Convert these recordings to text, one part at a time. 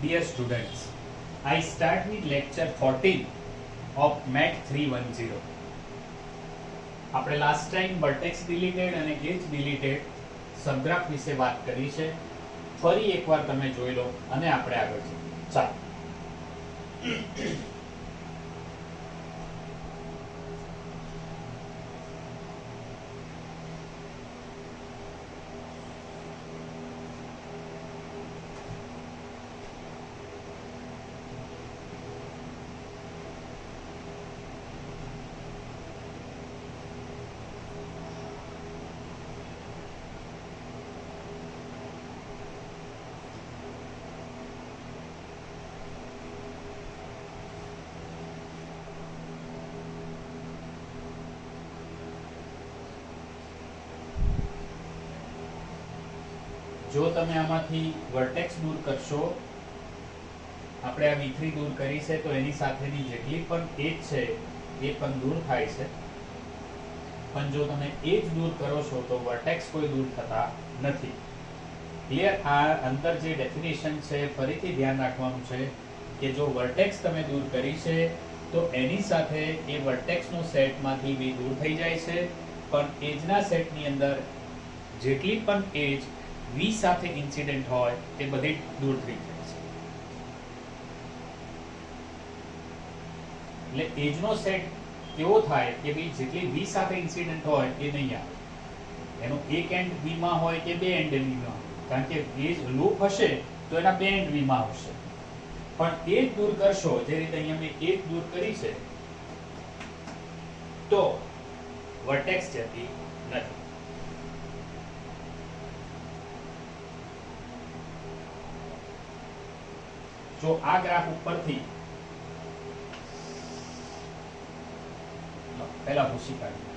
Dear students, I start with lecture 14 of MET 310. આપણે last time vertex deleted અને એજ deleted સબગ્રાફ વિશે વાત કરી છે. ફરી એકવાર તમે જોઈ લો અને આપણે આગળ જઈએ. ચાલો. જો તમે આમાંથી વર્ટેક્સ દૂર કરશો, આપણે આ V3 દૂર કરી છે તો એની સાથેની જેટલી પણ એજ છે એ પણ દૂર થાય છે. પણ જો તમે એજ દૂર કરો છો તો વર્ટેક્સ કોઈ દૂર થતા નથી. ક્લિયર? આ અંદર જે ડેફિનેશન છે ફરીથી ધ્યાન રાખવાનું છે કે જો વર્ટેક્સ તમે દૂર કરી છે તો એની સાથે એ વર્ટેક્સનો સેટમાંથી બી દૂર થઈ જાય છે, પણ એજના સેટની અંદર જેટલી પણ એજ V સાથે ઇન્સિડન્ટ હોય એ બધી દૂર થઈ જાય છે. એટલે એજનો સેટ કેવો થાય કે ભાઈ જેટલી V સાથે ઇન્સિડન્ટ હોય એ નહીં આવે. એનો એક એન્ડ V માં હોય કે બે એન્ડ V માં, કારણ કે એજ લૂપ હશે તો એના બે એન્ડ V માં આવશે. પણ એજ દૂર કરશો જે રીતે અહીંયા મેં એજ દૂર કરી છે તો વર્ટેક્સ જતી નથી. જો આ ગ્રાફ ઉપરથી પહેલા ભૂસી કાઢી,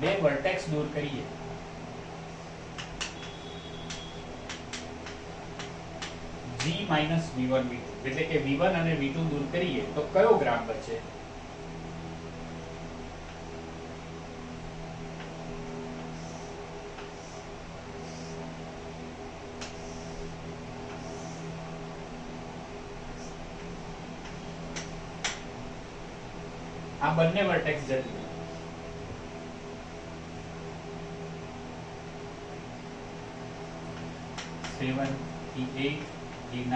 બે વર્ટેક્સ દૂર કરીએ G માઇનસ V1 V2 એટલે કે V1 અને V2 દૂર કરીએ તો કયો ગ્રાફ બચે? આ બંને વર્ટેક્સ જતી E7, E8, E9,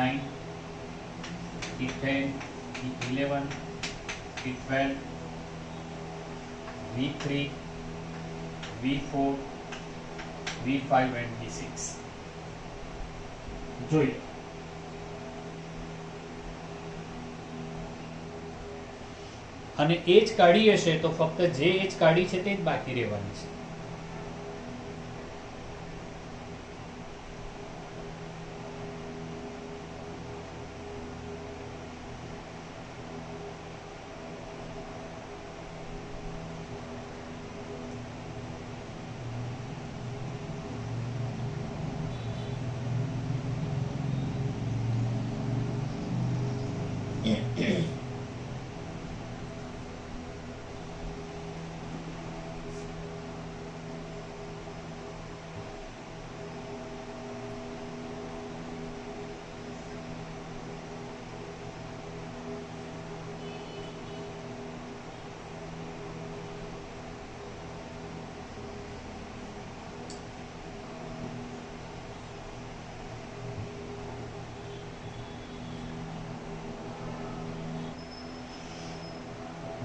E10, E11, E12, V3, V4, V5 and V6 જોઈએ. અને એજ કાઢી હશે તો ફક્ત જે એજ કાઢી છે તે જ બાકી રહેવાની છે.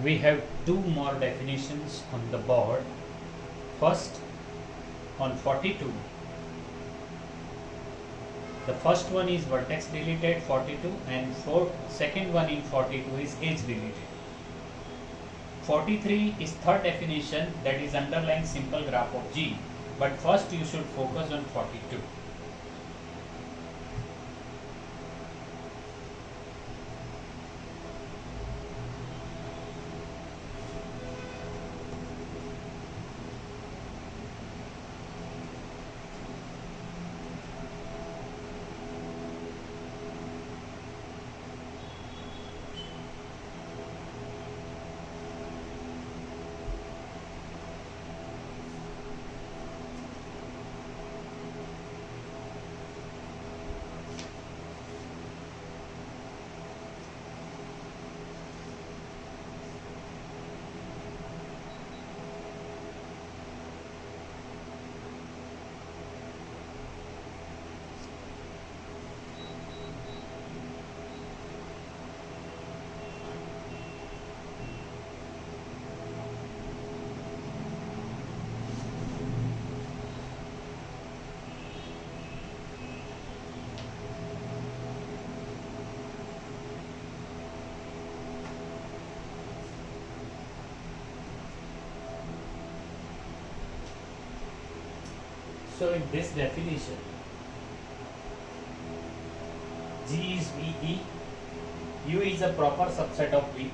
We have two more definitions on the board. First, on 42, the first one is vertex deleted 42 and second one in 42 is edge deleted. 43 is third definition, that is underlying simple graph of G, but first you should focus on 42. So in this definition, G is VE, U is a proper subset of V.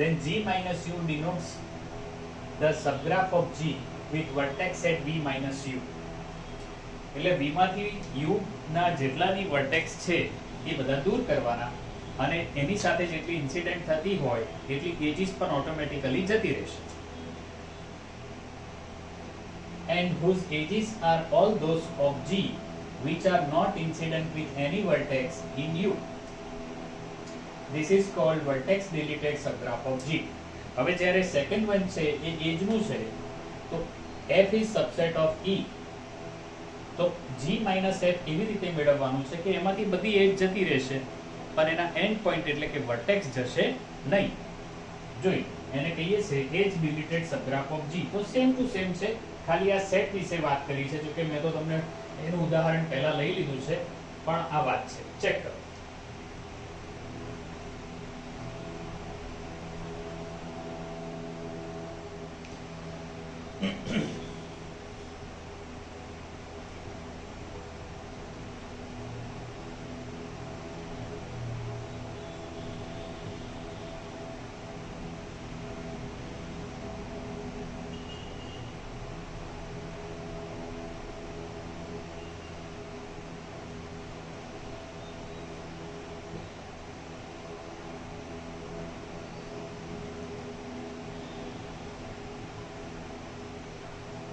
Then G minus U denotes the subgraph of G with vertex at V minus U. એટલે V માંથી U ના જેટલાની vertex છે એ બધા દૂર કરવાના અને એની સાથે જેટલી ઇન્સિડન્ટ થતી હોય એટલી એજીસ પણ ઓટોમેટિકલી જતી રહેશે. And whose edges are all those of G which are not incident with any vertex in U. This is called vertex deleted subgraph of G. હવે જ્યારે સેકન્ડ વન છે એ એજ નું છે તો F is subset of E. તો G minus F એવી રીતે મેળવવાનું છે કે એમાંથી બધી એજ જતી રહેશે પણ એના એન્ડ પોઈન્ટ એટલે કે વર્ટેક્સ જશે નહીં. જોઈ એને કહીએ છે એજ ડિલીટેડ સબગ્રાફ ઓફ G. તો સેમ ટુ સેમ છે, ખાલી આ સેટ વિશે વાત કરી છે. જો કે મેં તો તમને એનું ઉદાહરણ પહેલા લઈ લીધું છે પણ આ વાત છે, ચેક કરો.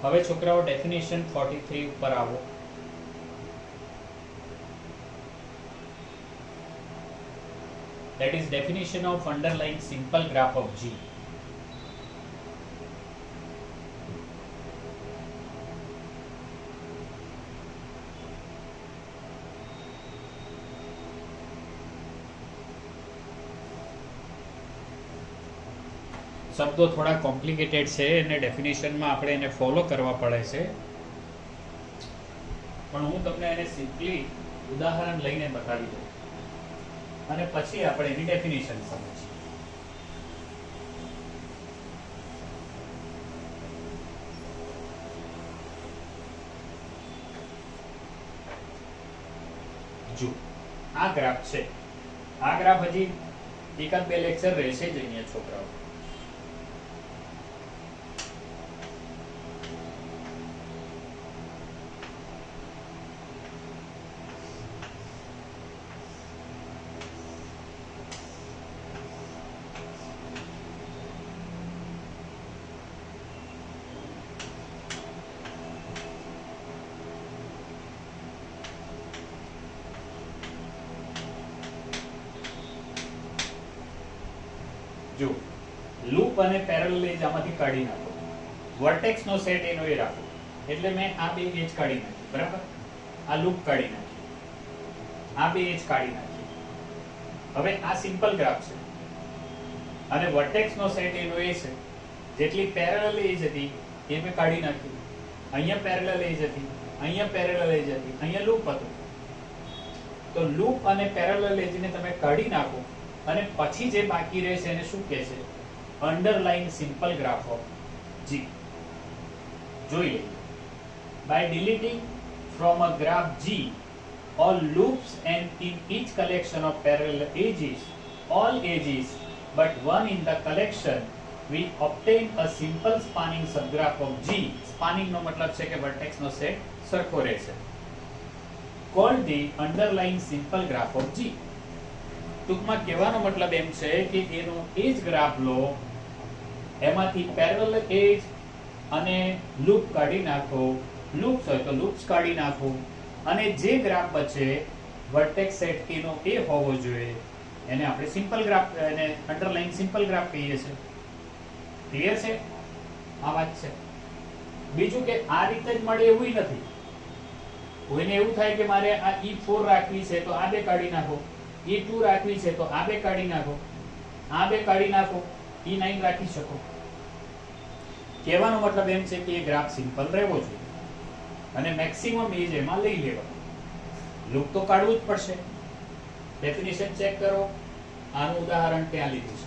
હવે છોકરાઓ ડેફિનેશન 43 ઉપર આવો. That is definition of underlying simple graph of G. શબ્દો થોડા કોમ્પ્લિકેટેડ છે અને ડેફિનેશનમાં આપણે એને ફોલો કરવા પડે છે પણ હું તમને એને સિમ્પલી ઉદાહરણ લઈને બતાવી દઉં અને પછી આપણે એની ડેફિનેશન સમજીએ. જો આ ગ્રાફ છે, આ ગ્રાફ હજી એકાદ બે લેક્ચર રહેશે જ અહીંયા છોકરાઓ. જો લૂપ અને પેરેલલ એજ આમાંથી કાઢી નાખો, વર્ટેક્સ નો સેટ એનો એ રાખો. એટલે મેં આ બે એજ કાઢી નાખી, બરાબર, આ લૂપ કાઢી નાખી, આ બે એજ કાઢી નાખી. હવે આ સિમ્પલ ગ્રાફ છે અને વર્ટેક્સ નો સેટ એનો એ છે. જેટલી પેરેલલ એજ હતી એ મેં કાઢી નાખી. અહીંયા પેરેલલ એજ હતી, અહીંયા પેરેલલ એજ હતી, અહીંયા લૂપ હતું. તો લૂપ અને પેરેલલ એજને તમે કાઢી નાખો અને પછી જે બાકી રહે છે એને શું કહે છે? Underline simple graph of G. જોઈ લઈએ. By deleting from a graph G all loops and in each collection of parallel edges, all edges but one in the collection, we obtain a simple spanning subgraph of G. Spanning નો મતલબ છે કે vertex નો set સરખો રહેશે. Called the underlying simple graph of G. ટૂંકમાં કહેવાનો મતલબ એમ છે કે એનો એજ ગ્રાફ લો, એમાંથી પેરેલલ એજ અને લૂપ કાઢી નાખો, લૂપ્સ હોય તો લૂપ્સ કાઢી નાખો અને જે ગ્રાફ બચે વર્ટેક્સ સેટ એનો એ હોવો જોઈએ. એને આપણે સિમ્પલ ગ્રાફ અને અંડરલાઈન સિમ્પલ ગ્રાફ કહીએ છીએ. ક્લિયર છે? આ વાત છે. બીજું કે આ રીતે જ મળે એવું નથી. કોઈને એવું થાય કે મારે આ E4 રાખવી છે તો આ બે કાઢી નાખો, E2 રાખવી છે તો આ બે કાઢી નાખો, આ બે કાઢી નાખો, E9 રાખી શકો. કહેવાનો મતલબ એમ છે કે એ ગ્રાફ સિમ્પલ રહેવો જોઈએ અને મેક્સિમમ એજ એમાં લઈ લેવાનું. લૂપ તો કાઢવું જ પડશે. ડેફિનેશન ચેક કરો. આનું ઉદાહરણ ત્યાં લીધું છે.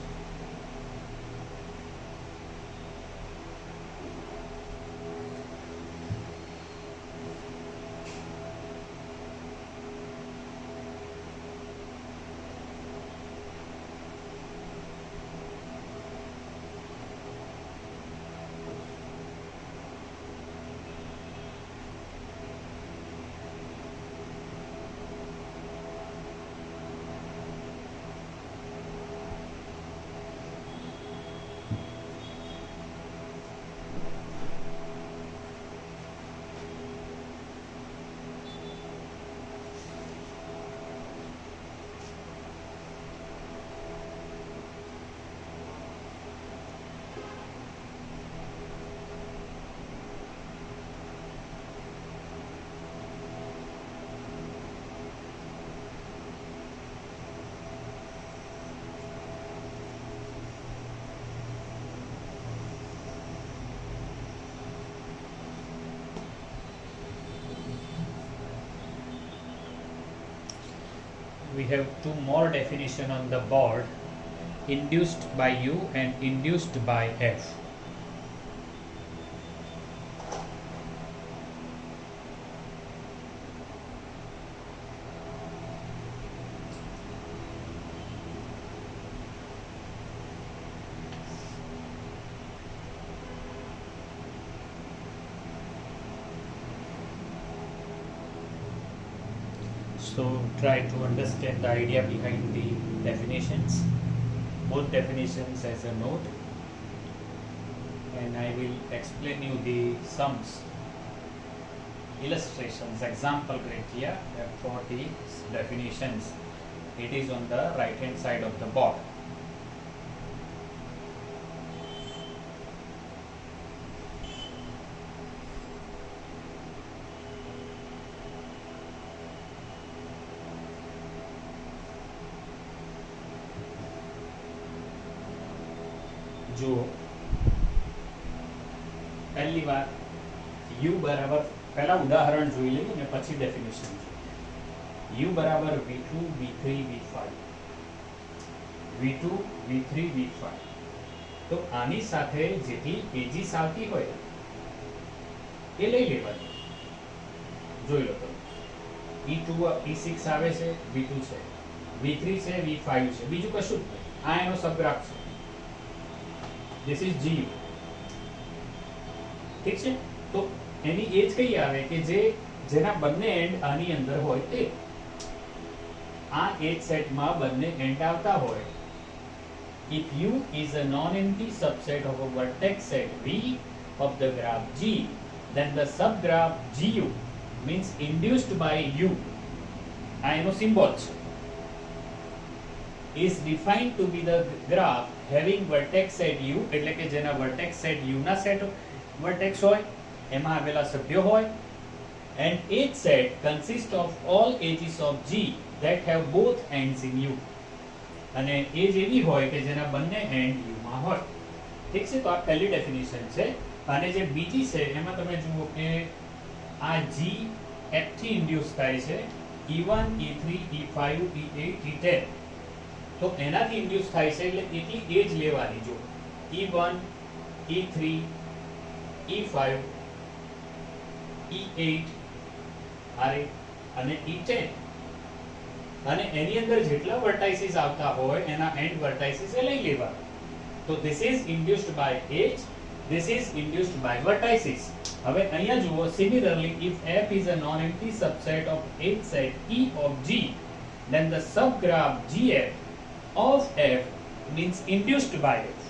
we have two more definition on the board, induced by U and induced by F. So try to understand the idea behind the definitions, both definitions as a note, and I will explain you the sums, illustrations, example criteria for the definitions. It is on the right hand side of the board. જો પહેલી વાર u બરાબર પહેલા ઉદાહરણ જોઈ લઈએ અને પછી ડેફિનેશન u બરાબર v2 v3 v5 v2 v3 v5 તો આની સાથે જેટલી એજીસ આવતી હોય એ લઈ લેવાની. જોઈ લો તમે e2 e6 આવે છે, v2 છે, v3 છે, v5 છે, બીજું કશું જ નહીં. આ એનો સબગ્રાફ છે. This is GU. ઠીક છે, તો એની એજ કઈ આવે કે જેના બંને એન્ડ આની અંદર હોય તે. આ એજ સેટમાં બંને એન્ડ આવતા હોય. If U is a non-empty subset of a vertex set V of the graph G, then the subgraph GU means induced by U. આ એનો સિમ્બોલ છે. Is defined to be the graph having vertex set U, એટલે કે જેના vertex set U ના set vertex હોય, એમાં આવેલા સભ્યો હોય, and each set consists of all edges of G that have both ends in U. અને એજ એવી હોય કે જેના બંને એન્ડ U માં હોય. ઠીક છે, તો આ પહેલી ડેફિનેશન છે. અને જે બીજી છે એમાં તમે જુઓ કે આ G F થી ઇન્ડ્યુસ થાય છે, E1 E3 E5 E8 E10. તો એનાથી ઇન્ડ્યુસ થાય છે એટલે એટલી એજ લેવાની. જો E1 E3 E5 E8 આરે અને E10 અને એની અંદર જેટલા વર્ટાઇસીસ આવતા હોય એના એન્ડ વર્ટાઇસીસ એ લઈ લેવા. તો this is induced by edge, this is induced by vertices. હવે અહીંયા જુઓ, similarly if F is a non-empty subset of H set E of G, then the subgraph GF of F means induced by F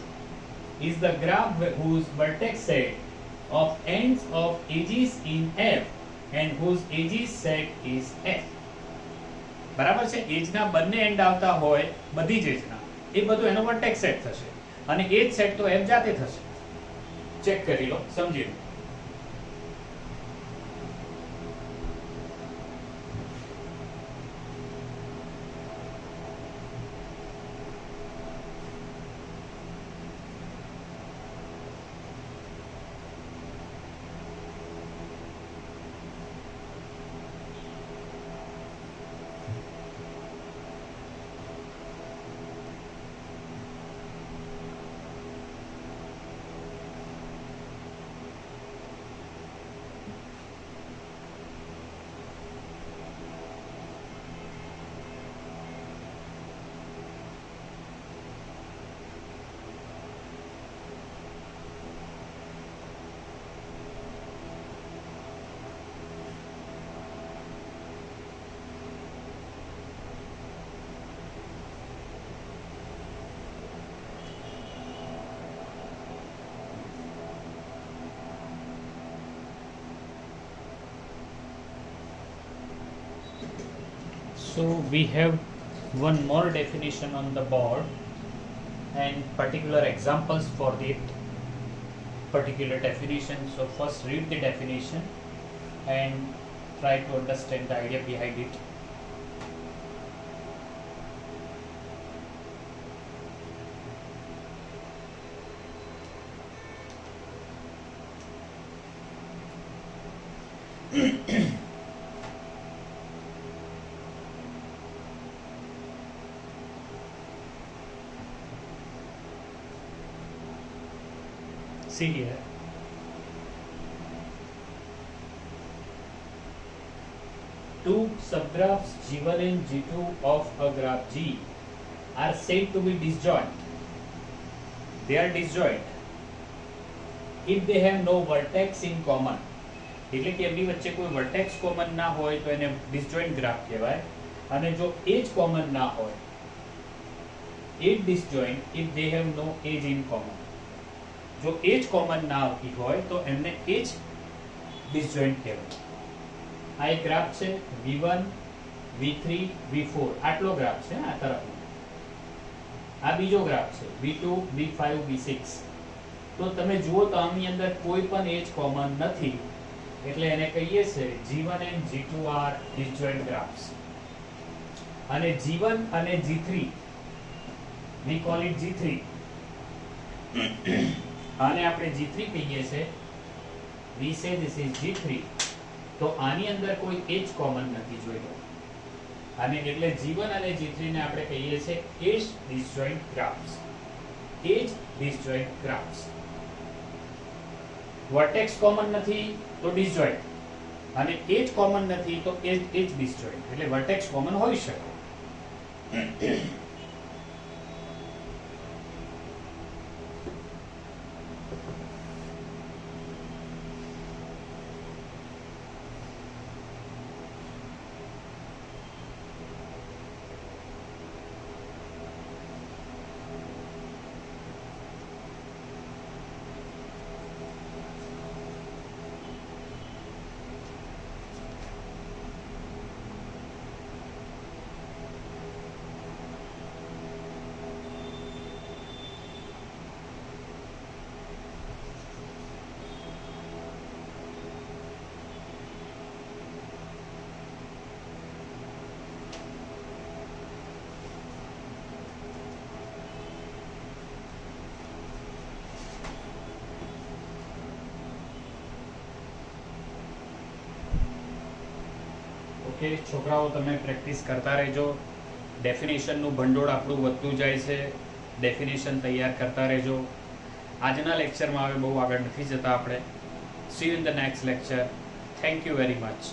is the graph whose vertex set of ends of edges in F and whose edges set is F. બરાબર છે, એજના બંને and આવતા હોય, બધી જ એજના, એ બધું એનો vertex set થશે અને એજ સેટ તો F જાતે થશે. ચેક કરી લો, સમજી લો. So we have one more definition on the board and particular examples for the particular definition. So first read the definition and try to understand the idea behind it. see here. Two subgraphs G1 and G2 of a graph G are said to be disjoint. They are disjoint if they have no vertex in common. એટલે કે એમની વચ્ચે કોઈ vertex common ના હોય તો એને disjoint graph કહેવાય, અને જો એજ કોમન ના હોય, એજ disjoint if they have no edge in common. જો એજ કોમન ના આવતી હોય તો એમને એજ ડિસજોઇન્ટ કહેવાય. આ એક ગ્રાફ છે V1 V3 V4 આટલો ગ્રાફ છે આ તરફનો. આ બીજો ગ્રાફ છે V2 V5 V6. તો તમે જુઓ તો આની અંદર કોઈ પણ એજ કોમન નથી, એટલે એને કહીએ છે G1 and G2 are disjoint graphs. અને G1 અને G3 we call it G3 આને આપણે G3 કહીએ છે. we say this is G3. તો આની અંદર કોઈ એજ કોમન નથી જોઈતો, અને એટલે G1 અને G3 ને આપણે કહીએ છે એજ disjoint graphs. એજ disjoint graphs. વર્ટેક્સ કોમન નથી તો ડિસજોઇન્ટ, અને એજ કોમન નથી તો એજ ડિસજોઇન્ટ. એટલે વર્ટેક્સ કોમન હોઈ શકે. ઓકે છોકરાઓ, તમે પ્રેક્ટિસ કરતા રહેજો. ડેફિનેશનનું ભંડોળ આપણું વધતું જાય છે. ડેફિનેશન તૈયાર કરતા રહેજો. આજના લેક્ચરમાં હવે બહુ આગળ નથી જતા આપણે. C you in the next lecture. Thank you very much.